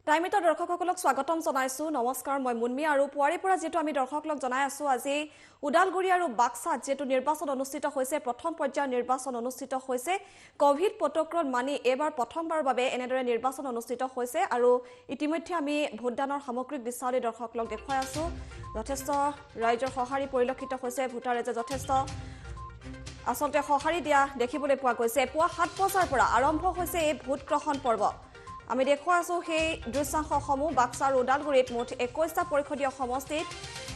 টাইমিটৰ দৰ্শকসকলক স্বাগতম জনাইছো নমস্কাৰ মই মুন্মি আৰু পুৱাৰে পৰা যেটো আমি দৰ্শকসকলক জনাই আছো আজি উদালগুৰি আৰু বাক্সাত যেটো নিৰ্বাচন অনুষ্ঠিত হৈছে প্ৰথম পৰ্যায়ৰ নিৰ্বাচন অনুষ্ঠিত হৈছে কোভিড প্ৰটোকল মানি এবাৰ প্ৰথমবাৰৰ বাবে এনেদৰে নিৰ্বাচন অনুষ্ঠিত হৈছে আৰু ইতিমধ্যে আমি ভোটদানৰ সামগ্ৰিক দৃশ্যাৱলী দৰ্শকসকলক দেখুৱাই আছো যথেষ্ট ৰাইজৰ সহাৰি পৰিলক্ষিত হৈছে ভোটাৰ ৰাইজে যথেষ্ট আসলতে সহাৰি দিয়া দেখিবলৈ পোৱা গৈছে পুৱা 7 বজাৰ পৰা আৰম্ভ হৈছে এই ভোট গ্ৰহণ পৰ্ব আমি দেখুৱাই আছো সেই দৃশ্যাংশসমূহ বাক্সা আৰু ওদালগুৰিত মুঠ 21টা পৰিষদীয় সমষ্টিত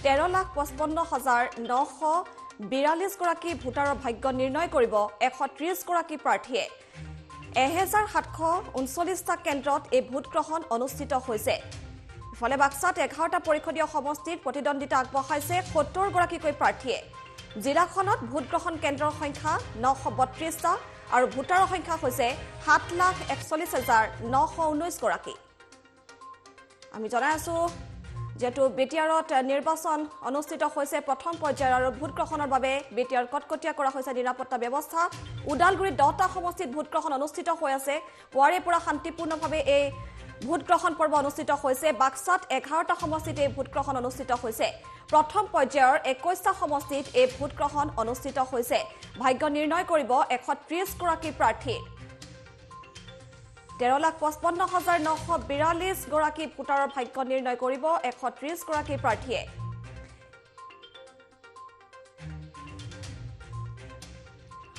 13,56,942 গৰাকী ভোটাৰৰ ভাগ্য নিৰ্ণয় কৰিব 130 গৰাকী প্ৰাৰ্থীয়ে 1739টা কেন্দ্ৰত এই ভোট গ্ৰহণ অনুষ্ঠিত হৈছে ইফালে বাক্সাত 11টা পৰিষদীয় সমষ্টিত প্ৰতিদ্বন্দ্বিতা আগবঢ়াইছে 70 গৰাকীকৈ প্ৰাৰ্থীয়ে জিলাখনত ভোট গ্ৰহণ কেন্দ্ৰৰ সংখ্যা 932টা আৰু ভোটাৰৰ সংখ্যা হৈছে 7,41,919 গৰাকী আমি জনাই আছো যেটো বিটিআৰত নিৰ্বাচন অনুষ্ঠিত হৈছে প্ৰথম পৰ্যায়ৰ আৰু ভোট গ্ৰহণৰ বাবে বিটিআৰ কটকটীয়া কৰা হৈছে নিৰাপত্তা ব্যৱস্থা উদালগুৰিত 10টা সমষ্টিত ভোট গ্ৰহণ অনুষ্ঠিত হৈ আছে পুৱাৰে পৰা শান্তিপূৰ্ণভাৱে এই ভোট গ্ৰহণ পৰ্ব অনুষ্ঠিত হৈছে বাক্সাত 11টা সমষ্টিত এই ভোট গ্ৰহণ অনুষ্ঠিত হৈছে প্ৰথম পৰ্যায়ৰ 21টা সমষ্টিত এই ভোট গ্ৰহণ অনুষ্ঠিত হৈছে ভাগ্য নিৰ্ণয় কৰিব 130 গৰাকী প্ৰাৰ্থী 13,55,942 গৰাকী ভোটাৰৰ ভাগ্য নিৰ্ণয় কৰিব 130 গৰাকী প্ৰাৰ্থীয়ে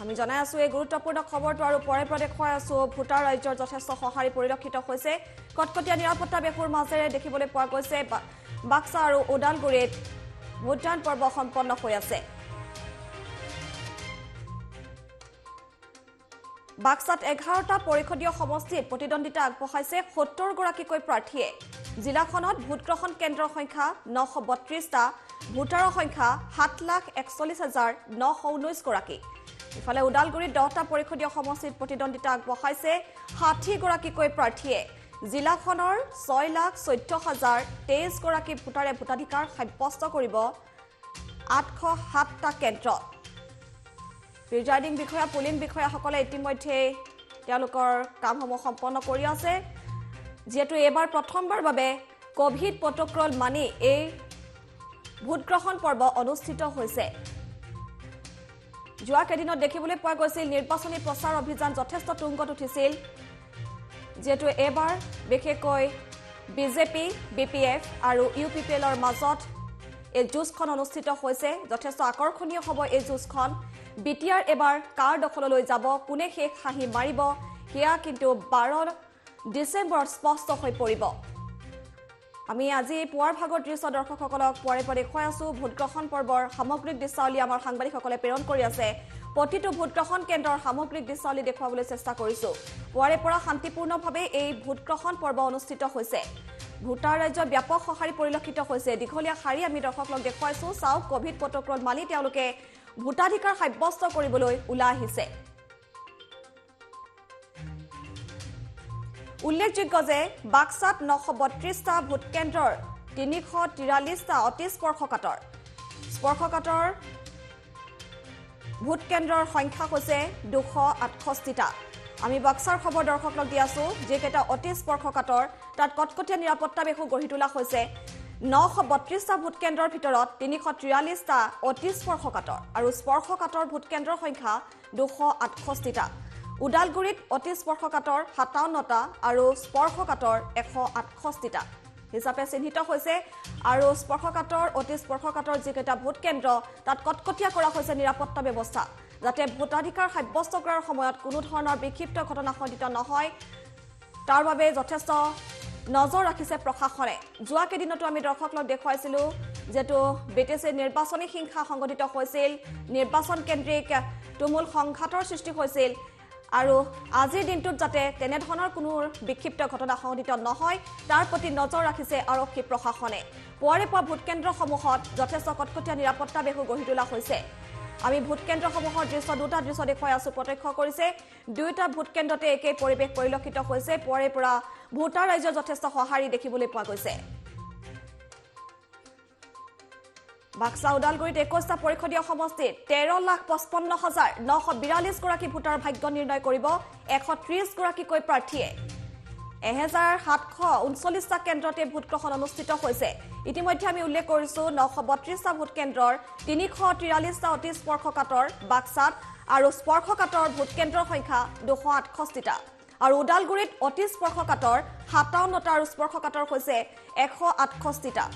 আমি জনাই আছো এই গুৰুত্বপূৰ্ণ খবৰটো আৰু পৰে পৰে দেখুৱাই আছো ভোটাৰ ৰাজ্যৰ যথেষ্ট সহাৰি পৰিলক্ষিত হৈছে কটকটীয়া নিৰাপত্তা বেহুৰ মাজেৰে দেখিবলৈ পোৱা গৈছে বাক্সা আৰু ওদালগুৰিত ভোটদান পৰ্ব সম্পন্ন হৈ আছে বাক্সাত 11টা পৰিষদীয় সমষ্টিত প্ৰতিদ্বন্দ্বিতা আগবঢ়াইছে 70 গৰাকীকৈ প্ৰাৰ্থীয়ে জিলাখনত ভোট গ্ৰহণ কেন্দ্ৰৰ সংখ্যা 932টা ভোটাৰৰ সংখ্যা 7,41,919 গৰাকী ইফালে উদালগুৰিত 10টা পৰিষদীয় সমষ্টিত প্ৰতিদ্বন্দ্বিতা আগবঢ়াইছে 60 গৰাকীকৈ প্ৰাৰ্থীয়ে জিলাখনৰ 6,14,023 গৰাকী ভোটাৰে ভোটাধিকাৰ সাব্যস্ত কৰিব 807টা কেন্দ্ৰত প্ৰিজাইডিং বিষয়া পুলিং বিষয়াসকলে ইতিমধ্যে তেওঁলোকৰ কামসমূহ সম্পন্ন কৰি আছে যেটো এবাৰ প্ৰথমবাৰ বাবে কোভিড প্ৰটোকল মানি এই ভোট গ্ৰহণ পৰ্ব অনুষ্ঠিত হৈছে যোৱা কেদিনত দেখিবলৈ পোৱা গৈছিল নিৰ্বাচনী প্ৰচাৰ অভিযান যথেষ্ট তুংগত উঠিছিল যেটো এবাৰ বিশেষকৈ বিজেপি বিপিএফ আৰু ইউপিপিএলৰ মাজত এই যুঁজখন অনুষ্ঠিত হৈছে যথেষ্ট আকৰ্ষণীয় হ'ব এই যুঁজখন বিটিআৰ এবাৰ কাৰ দখললৈ যাব কোনে শেষ হাঁহি মাৰিব হেয়া কিন্তু 12 ডিসেম্বৰ স্পষ্ট হৈ পৰিব আমি আজি পুৱাৰ ভাগৰ দৃশ্য দৰ্শকসকলক পৰে পৰে দেখুৱাই আছো ভোট গ্ৰহণ পৰ্বৰ সামগ্ৰিক দৃশ্যাৱলী আমাৰ সাংবাদিকসকলে প্ৰেৰণ কৰি আছে প্ৰতিটো ভোট গ্ৰহণ কেন্দ্ৰৰ সামগ্ৰিক দৃশ্যাৱলী দেখুৱাবলৈ চেষ্টা কৰিছো পুৱাৰে পৰা শান্তিপূৰ্ণভাৱে এই ভোট গ্ৰহণ পৰ্ব অনুষ্ঠিত হৈছে ভোটাৰ ৰাজ্যৰ ব্যাপক সহাৰি পৰিলক্ষিত হৈছে দীঘলীয়া শাৰী আমি দৰ্শকসকলক দেখুৱাইছো চাওক কোভিড প্ৰটোকল মানি তেওঁলোকে ভোটাধিকাৰ সাব্যস্ত কৰিবলৈ ওলাই আহিছে উল্লেখযোগ্য যে বাক্সাত 932টা ভোট কেন্দ্ৰৰ 343টা অতি স্পৰ্শকাতৰ ভোট কেন্দ্ৰৰ সংখ্যা হৈছে 268টা আমি বাক্সাৰ খবৰ দৰ্শকসকলক দি আছো যেকেটা অতি স্পৰ্শকাতৰ তাত কটকটীয়া নিৰাপত্তা বেহু গঢ়ি তোলা হৈছে 932টা ভোট কেন্দ্ৰৰ ভিতৰত 343টা অতি স্পৰ্শকাতৰ আৰু স্পৰ্শকাতৰ ভোট কেন্দ্ৰৰ সংখ্যা 268টা উদালগুৰিত অতি স্পৰ্শকাতৰ 57টা আৰু স্পৰ্শকাতৰ 168টা হিচাপে চিহ্নিত হৈছে আৰু স্পৰ্শকাতৰ অতি স্পৰ্শকাতৰ যেকেটা ভোট কেন্দ্ৰ তাত কটকটীয়া কৰা হৈছে নিৰাপত্তা ব্যৱস্থা যাতে ভোটাধিকাৰ সাব্যস্ত কৰাৰ সময়ত কোনো ধৰণৰ বিক্ষিপ্ত ঘটনা সংঘটিত নহয় তাৰ বাবে যথেষ্ট নজৰ ৰাখিছে প্ৰশাসনে যোৱা কেদিনতো আমি দৰ্শকসকলক দেখুৱাইছিলো যেটো বিটিসি নিৰ্বাচনী হিংসা সংঘটিত হৈছিল নিৰ্বাচন কেন্দ্ৰিক তুমুল সংঘাতৰ সৃষ্টি হৈছিল আৰু আজিৰ দিনটোত যাতে তেনে ধৰণৰ কোনো বিক্ষিপ্ত ঘটনা সংঘটিত নহয় তাৰ প্ৰতি নজৰ ৰাখিছে আৰক্ষী প্ৰশাসনে পুৱাৰে পৰা ভোট কেন্দ্ৰসমূহত যথেষ্ট কটকটীয়া নিৰাপত্তা বেহু গঢ়ি তোলা হৈছে আমি ভোট কেন্দ্ৰসমূহৰ দুটা দৃশ্য দেখুৱাই আছো প্ৰত্যক্ষ কৰিছে দুয়োটা ভোট কেন্দ্ৰতে একেই পৰিৱেশ পৰিলক্ষিত হৈছে পুৱাৰে পৰা ভোটাৰ ৰাইজৰ যথেষ্ট সহাৰি দেখিবলৈ পোৱা গৈছে বাক্সা উদালগুৰিত 21টা পৰিষদীয় সমষ্টিত 13,55,942 গৰাকী ভোটাৰৰ ভাগ্য নিৰ্ণয় কৰিব 130 গৰাকীকৈ প্ৰাৰ্থীয়ে 1739টা কেন্দ্ৰতে ভোটগ্ৰহণ অনুষ্ঠিত হৈছে ইতিমধ্যে আমি উল্লেখ কৰিছো 932টা ভোট কেন্দ্ৰৰ 343টা অতি স্পৰ্শকাতৰ বাক্সাত আৰু স্পৰ্শকাতৰ ভোট কেন্দ্ৰৰ সংখ্যা 268টা আৰু ওদালগুৰিত অতি স্পৰ্শকাতৰ 57টা আৰু স্পৰ্শকাতৰ হৈছে 168টা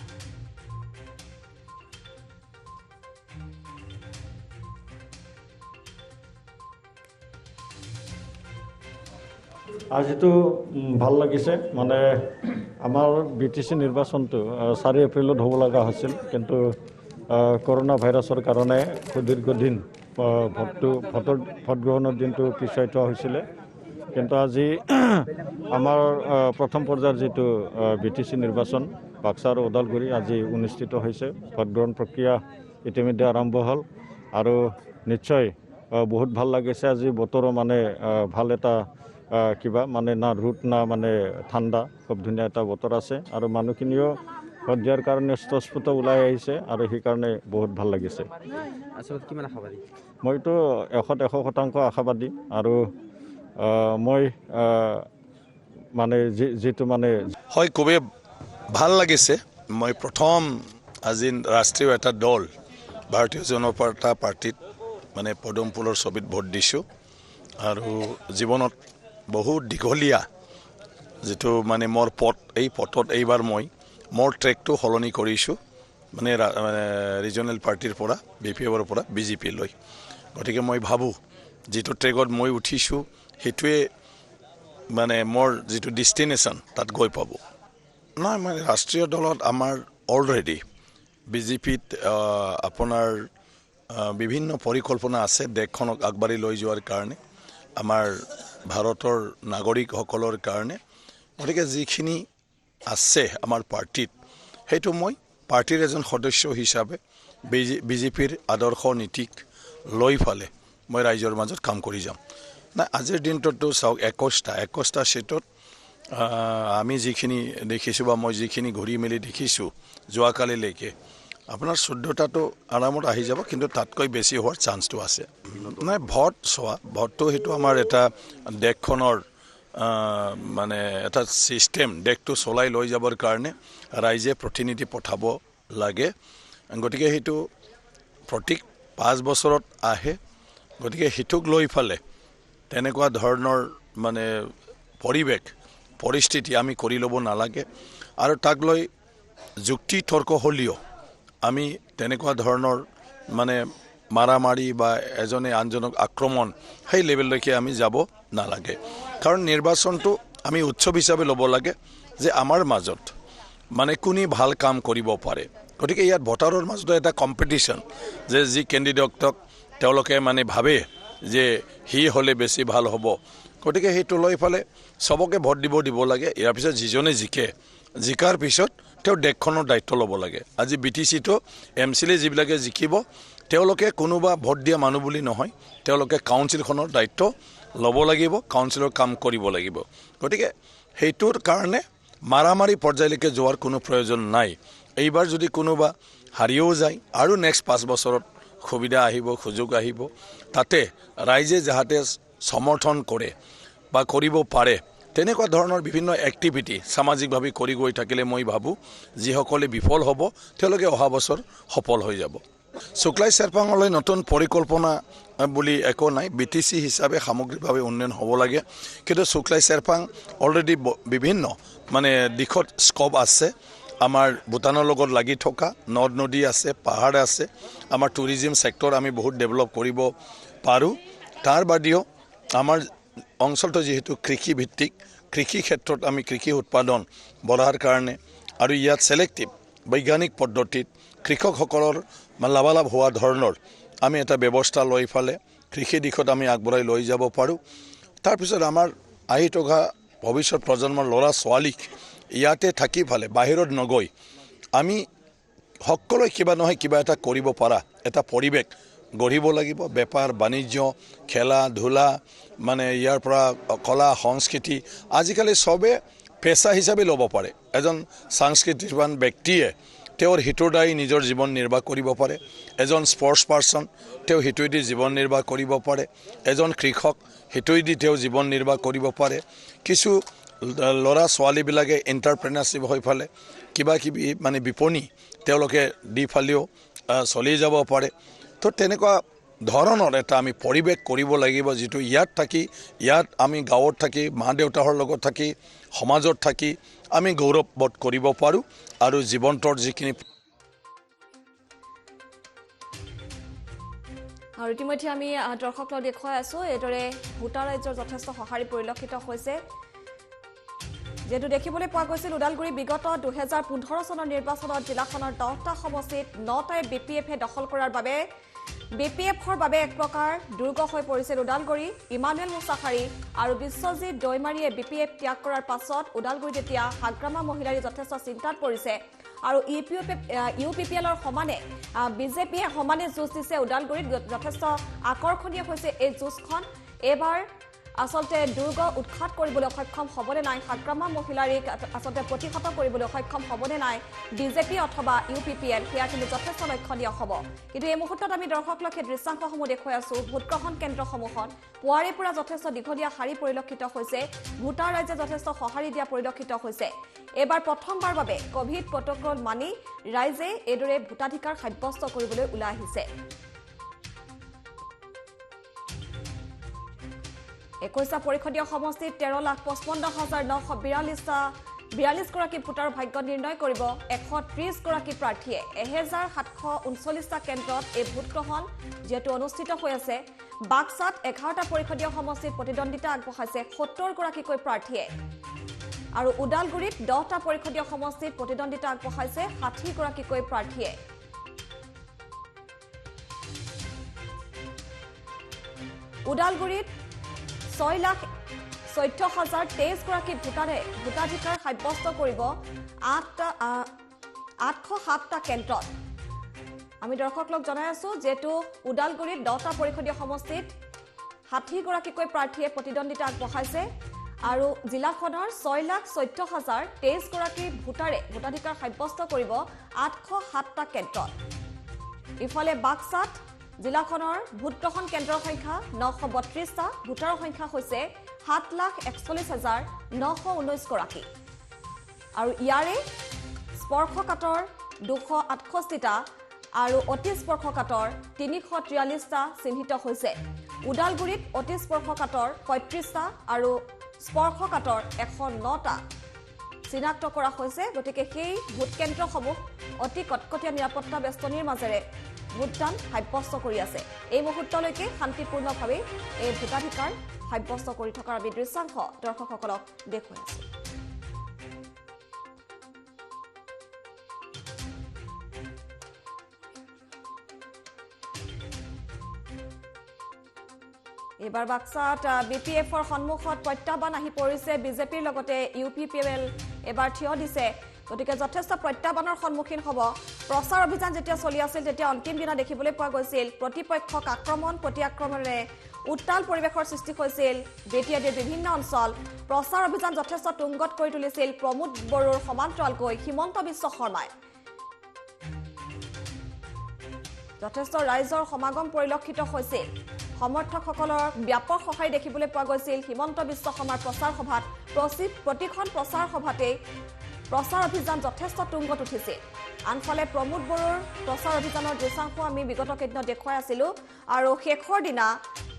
আজিতো ভাল লাগিছে মানে আমাৰ বিটিসি নিৰ্বাচনটো 4 এপ্ৰিলত হ'ব লগা হৈছিল কিন্তু কৰোনা ভাইৰাছৰ কাৰণে দীৰ্ঘদিন ভোট গ্ৰহণৰ দিনটো পিছুৱাই থোৱা হৈছিলে কিন্তু আজি আমাৰ প্ৰথম পৰ্যায়ৰ যিটো বিটিসি নিৰ্বাচন বাক্সা আৰু ওদালগুৰি আজি অনুষ্ঠিত হৈছে ভোট গ্ৰহণ প্ৰক্ৰিয়া ইতিমধ্যে আৰম্ভ হ'ল আৰু নিশ্চয় বহুত ভাল লাগিছে আজি বতৰো মানে ভাল এটা কিবা মানে না ৰ'দ না মানে ঠাণ্ডা খুব ধুনীয়া এটা বতৰ আছে আৰু মানুহখিনিও ভোট দিয়াৰ কাৰণে স্বস্ফুট ওলাই আহিছে আৰু সেইকাৰণে বহুত ভাল লাগিছে আচলতে কিমান আশাবাদী মইতো 100% আশাবাদী আৰু মই মানে যেটো মানে হয় খুবেই ভাল লাগিছে মই প্ৰথম আজি ৰাষ্ট্ৰীয় এটা দল ভাৰতীয় জনতা পাৰ্টিত মানে পদম ফুলৰ ছবিত ভোট দিছোঁ আৰু জীৱনত বহুত দীঘলীয়া যেটো মানে মোৰ এই পথত এইবাৰ মই মোৰ ট্ৰেকটো সলনি কৰিছোঁ মানে ৰিজনেল পাৰ্টিৰ পৰা বিপিএফৰ পৰা বিজেপি লৈ গতিকে মই ভাবোঁ যেটো ট্ৰেকত মই উঠিছোঁ হেতুৱে মানে মোৰ যেটো ডেষ্টিনেশ্যন তাত গৈ পাব নাই মানে ৰাষ্ট্ৰীয় দলত আমাৰ অলৰেডি বিজেপিত আপোনাৰ বিভিন্ন পৰিকল্পনা আছে দেশখনক আগবাঢ়ি লৈ যোৱাৰ কাৰণে আমাৰ ভাৰতৰ নাগৰিকসকলৰ কাৰণে গতিকে যিখিনি আছে আমাৰ পাৰ্টিত সেইটো মই পাৰ্টিৰ এজন সদস্য হিচাপে বিজেপিৰ আদৰ্শ নীতিক লৈ ফালে মই ৰাইজৰ মাজত কাম কৰি যাম না আজিৰ দিনটোতো চাওক 21টা সিটত আমি যিখিনি দেখিছোঁ বা মই যিখিনি ঘূৰি মেলি দেখিছোঁ যোৱাকালিলৈকে আপোনাৰ 14টাতো আৰামত আহি যাব কিন্তু তাতকৈ বেছি হোৱাৰ চান্সটো আছে নাই ভোট চোৱা ভোটটো সেইটো আমাৰ এটা দেশখনৰ মানে এটা সিস্টেম দেশটো চলাই লৈ যাবৰ কাৰণে ৰাইজে প্ৰতিনিধি পঠাব লাগে গতিকে সেইটো প্ৰতি 5 বছৰত আহে গতিকে হিতুক লৈ ফালে তেনেকুৱা ধৰণৰ মানে পৰিস্থিতি আমি কৰি ল'ব নালাগে আৰু তাক লৈ যুক্তি তৰ্ক হ'লিও আমি তেনেকুৱা ধৰণৰ মানে মাৰামাৰি বা এজনে আনজনক আক্ৰমণ সেই লেভেললৈকে আমি যাব নালাগে কাৰণ নিৰ্বাচনটো আমি উৎসৱ হিচাপে ল'ব লাগে যে আমাৰ মাজত মানে কোনে ভাল কাম কৰিব পাৰে গতিকে ইয়াত ভোটাৰৰ মাজত এটা কম্পিটিশ্যন যে যি কেণ্ডিডেটক তেওঁলোকে মানে ভাবে যে হি হ'লে বেছি ভাল হ'ব গতিকে সেইটো লৈ ফালে সবকে ভোট দিব লাগে ইয়াৰ পিছত যিজনে জিকাৰ পিছত তেওঁ দেশখনৰ দায়িত্ব ল'ব লাগে আজি বিটিচিটো এমচিলে যিবিলাকে জিকিব তেওঁলোকে কোনোবা ভোট দিয়া মানুহ বুলি নহয় তেওঁলোকে কাউন্সিলখনৰ দায়িত্ব ল'ব লাগিব কাউন্সিলৰ কাম কৰিব লাগিব গতিকে সেইটোৰ কাৰণে মাৰামাৰি পৰ্যায়লৈকে যোৱাৰ কোনো প্ৰয়োজন নাই এইবাৰ যদি কোনোবা হাৰিও যায় আৰু নেক্সট 5 বছৰত সুবিধা আহিব সুযোগ আহিব তাতে ৰাইজে যাহাতে সমৰ্থন কৰে বা কৰিব পাৰে তেনেকুৱা ধৰণৰ বিভিন্ন এক্টিভিটি সামাজিকভাৱে কৰি গৈ থাকিলে মই ভাবোঁ যিসকলে বিফল হ'ব তেওঁলোকে অহা বছৰ সফল হৈ যাব শুক্লাই চেৰপাঙলৈ নতুন পৰিকল্পনা বুলি একো নাই বিটিসি হিচাপে সামগ্ৰিকভাৱে উন্নয়ন হ'ব লাগে কিন্তু শুক্লাই চেৰপাং অলৰেডি বিভিন্ন মানে দিশত স্কোপ আছে আমাৰ ভূটানৰ লগত লাগি থকা নদ নদী আছে পাহাৰ আছে আমাৰ টুৰিজম সেক্টৰ আমি বহুত ডেভেলপ কৰিব পাৰোঁ তাৰ বাদেও আমাৰ অঞ্চলটো যেহেতু কৃষি ভিত্তিক কৃষি ক্ষেত্ৰত আমি কৃষি উৎপাদন বঢ়াৰ কাৰণে আৰু ইয়াত সিলেক্টিভ বৈজ্ঞানিক পদ্ধতিত কৃষকসকলৰ লাভালাভ হোৱা ধৰণৰ আমি এটা ব্যৱস্থা লৈ ফালে কৃষি দিশত আমি আগবঢ়াই লৈ যাব পাৰোঁ তাৰপিছত আমাৰ আহি থকা ভৱিষ্যত প্ৰজন্মৰ ল'ৰা ছোৱালীক ইয়াতে থাকি ফালে বাহিৰত নগৈ আমি সকলোৱে কিবা নহয় কিবা এটা কৰিব পৰা এটা পৰিৱেশ গঢ়িব লাগিব বেপাৰ বাণিজ্য খেলা ধূলা মানে ইয়াৰ পৰা কলা সংস্কৃতি আজিকালি সবে পেশা হিচাপে ল'ব পাৰে এজন সাংস্কৃতিকবান ব্যক্তিয়ে তেওঁৰ হিতোদায়ী নিজৰ জীৱন নিৰ্বাহ কৰিব পাৰে এজন স্পৰ্টছ পাৰ্সন তেওঁ হিতোদি জীৱন নিৰ্বাহ কৰিব পাৰে এজন কৃষক হিতোদি তেওঁ জীৱন নিৰ্বাহ কৰিব পাৰে কিছু ল'ৰা ছোৱালীবিলাকে এণ্টাৰপ্ৰেনাৰশ্বিপ হৈ ফালে কিবা কিবি মানে বিপণী তেওঁলোকে দি ফালেও চলি যাব পাৰে তো তেনেকুৱা ধৰণৰ এটা আমি পৰিৱেশ কৰিব লাগিব যিটো ইয়াত আমি গাঁৱত থাকি মা দেউতাৰ লগত থাকি সমাজত থাকি আমি গৌৰৱবোধ কৰিব পাৰোঁ আৰু জীৱনটোৰ যিখিনি আৰু ইতিমধ্যে আমি দৰ্শকক দেখুৱাই আছো এইদৰে ভোটাৰ ৰাজ্যৰ যথেষ্ট সঁহাৰি পৰিলক্ষিত হৈছে যেটো দেখিবলৈ পোৱা গৈছিল উদালগুৰি বিগত 2015 চনৰ নিৰ্বাচনত জিলাখনৰ 10টা সমষ্টিত 9টাই বিপিএফে দখল কৰাৰ বাবে বিপিএফৰ বাবে এক প্ৰকাৰ দুৰ্গ হৈ পৰিছিল উদালগুৰি ইমানুৱেল মুছাহাৰী আৰু বিশ্বজিৎ দৈমাৰীয়ে বিপিএফ ত্যাগ কৰাৰ পাছত উদালগুৰিত এতিয়া হাগ্ৰামা মহিলাৰী যথেষ্ট চিন্তাত পৰিছে আৰু ইউপিপিএলৰ সমানে বিজেপিয়ে সমানে যুঁজ দিছে উদালগুৰিত যথেষ্ট আকৰ্ষণীয় হৈছে এই যুঁজখন এবাৰ আসলতে দুৰ্গ উৎখাত কৰিবলৈ সক্ষম হ'বনে নাই হাগ্ৰামা মহিলাৰীক আসলতে প্ৰতিহত কৰিবলৈ সক্ষম হ'বনে নাই বিজেপি অথবা ইউপিপিএল সেয়া কিন্তু যথেষ্ট লক্ষণীয় হ'ব কিন্তু এই মুহূৰ্তত আমি দৰ্শকলকে দৃশ্যাংশসমূহ দেখুৱাই আছো ভোটগ্ৰহণ কেন্দ্ৰসমূহত পুৱাৰে পৰা যথেষ্ট দীঘলীয়া শাৰী পৰিলক্ষিত হৈছে ভোটাৰ ৰাইজে যথেষ্ট সঁহাৰি দিয়া পৰিলক্ষিত হৈছে এবাৰ প্ৰথমবাৰ বাবে কোভিড প্ৰটকল মানি ৰাইজে এইদৰে ভোটাধিকাৰ সাব্যস্ত কৰিবলৈ ওলাই আহিছে 21টা পৰিষদীয় সমষ্টিত 13,55,942 গৰাকী ভোটাৰ ভাগ্য নিৰ্ণয় কৰিব 130 গৰাকী প্ৰাৰ্থীয়ে 1739টা কেন্দ্ৰত এই ভোটগ্ৰহণ যেটো অনুষ্ঠিত হৈ আছে বাক্সাত 11টা পৰিষদীয় সমষ্টিত প্ৰতিদ্বন্দ্বিতা আগবঢ়াইছে 70 গৰাকীকৈ প্ৰাৰ্থীয়ে আৰু উদালগুৰিত 10টা পৰিষদীয় সমষ্টিত প্ৰতিদ্বন্দ্বিতা আগবঢ়াইছে 60 গৰাকীকৈ প্ৰাৰ্থীয়ে উদালগুৰিত 6,14,023 গৰাকী ভোটাৰে ভোটাধিকাৰ সাব্যস্ত কৰিব 807টা কেন্দ্ৰত আমি দৰ্শকক জনাই আছো যেটো উদালগুৰিত 10টা পৰিষদীয় সমষ্টিত 60 গৰাকীকৈ প্ৰাৰ্থীয়ে প্ৰতিদ্বন্দ্বিতা আগবঢ়াইছে আৰু জিলাখনৰ 6,14,023 গৰাকী ভোটাৰে ভোটাধিকাৰ সাব্যস্ত কৰিব 807টা কেন্দ্ৰত ইফালে বাক্সাত জিলাখনৰ ভোটগ্ৰহণ কেন্দ্ৰৰ সংখ্যা 932টা ভোটাৰৰ সংখ্যা হৈছে 7,41,919 গৰাকী আৰু ইয়াৰে স্পৰ্শকাতৰ 268টা আৰু অতি স্পৰ্শকাতৰ 343টা চিহ্নিত হৈছে উদালগুৰিত অতি স্পৰ্শকাতৰ 35টা আৰু স্পৰ্শকাতৰ 109টা চিনাক্ত কৰা হৈছে গতিকে সেই ভোট কেন্দ্ৰসমূহ অতি কটকটীয়া নিৰাপত্তা বেষ্টনীৰ মাজেৰে ভোটদান সাব্যস্ত কৰি আছে এই মুহূৰ্তলৈকে শান্তিপূৰ্ণভাৱে এই ভোটাধিকাৰ সাব্যস্ত কৰি থকাৰ আমি দৃশ্যাংশ দৰ্শকসকলক দেখুৱাই আছো এবাৰ বাক্সাত বিপিএফৰ সন্মুখত প্ৰত্যাহ্বান আহি পৰিছে বিজেপিৰ লগতে ইউপিপিএল এবাৰ থিয় দিছে গতিকে যথেষ্ট প্ৰত্যাহ্বানৰ সন্মুখীন হ'ব প্ৰচাৰ অভিযান যেতিয়া চলি আছিল তেতিয়া অন্তিম দিনা দেখিবলৈ পোৱা গৈছিল প্ৰতিপক্ষক আক্ৰমণ প্ৰতিআক্ৰমণৰে উত্তাল পৰিৱেশৰ সৃষ্টি হৈছিল বেটিয়াদিৰ বিভিন্ন অঞ্চল প্ৰচাৰ অভিযান যথেষ্ট তুংগত কৰি তুলিছিল প্ৰমোদ বড়োৰ সমান্তৰালকৈ হিমন্ত বিশ্ব শৰ্মাই যথেষ্ট ৰাইজৰ সমাগম পৰিলক্ষিত হৈছিল সমৰ্থকসকলৰ ব্যাপক সহায় দেখিবলৈ পোৱা গৈছিল হিমন্ত বিশ্ব শৰ্মাৰ প্ৰচাৰ সভাত প্ৰতিখন প্ৰচাৰ সভাতে প্ৰচাৰ অভিযান যথেষ্ট তুংগত উঠিছিল আনফালে প্ৰমোদ বড়োৰ প্ৰচাৰ অভিযানৰ দৃশ্যাংশ আমি বিগত কেইদিনত দেখুৱাই আছিলো আৰু শেষৰ দিনা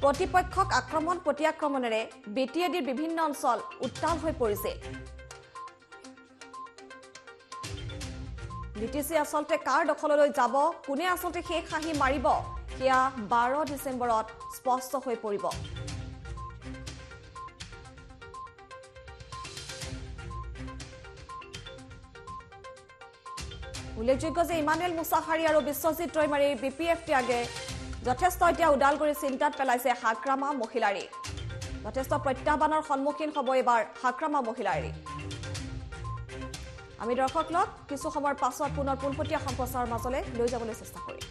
প্ৰতিপক্ষক আক্ৰমণ প্ৰতিআক্ৰমণেৰে বিটিএডিৰ বিভিন্ন অঞ্চল উত্তাল হৈ পৰিছে বিটিসি আসলতে কাৰ দখললৈ যাব কোনে আসলতে শেষ হাঁহি মাৰিব সেয়া 12 ডিসেম্বৰত স্পষ্ট হৈ পৰিব উল্লেখযোগ্য যে ইমানুৱেল মুছাহাৰী আৰু বিশ্বজিৎ দৈমাৰীৰ বিপিএফ ত্যাগে যথেষ্ট এতিয়া উদালগুৰি চিন্তাত পেলাইছে হাগ্ৰামা মহিলাৰী যথেষ্ট প্ৰত্যাহ্বানৰ সন্মুখীন হ'ব এবাৰ হাগ্ৰামা মহিলাৰী আমি দৰ্শকক কিছু সময়ৰ পাছত পুনৰ পোনপটীয়া সম্প্ৰচাৰৰ মাজলৈ লৈ যাবলৈ চেষ্টা কৰিম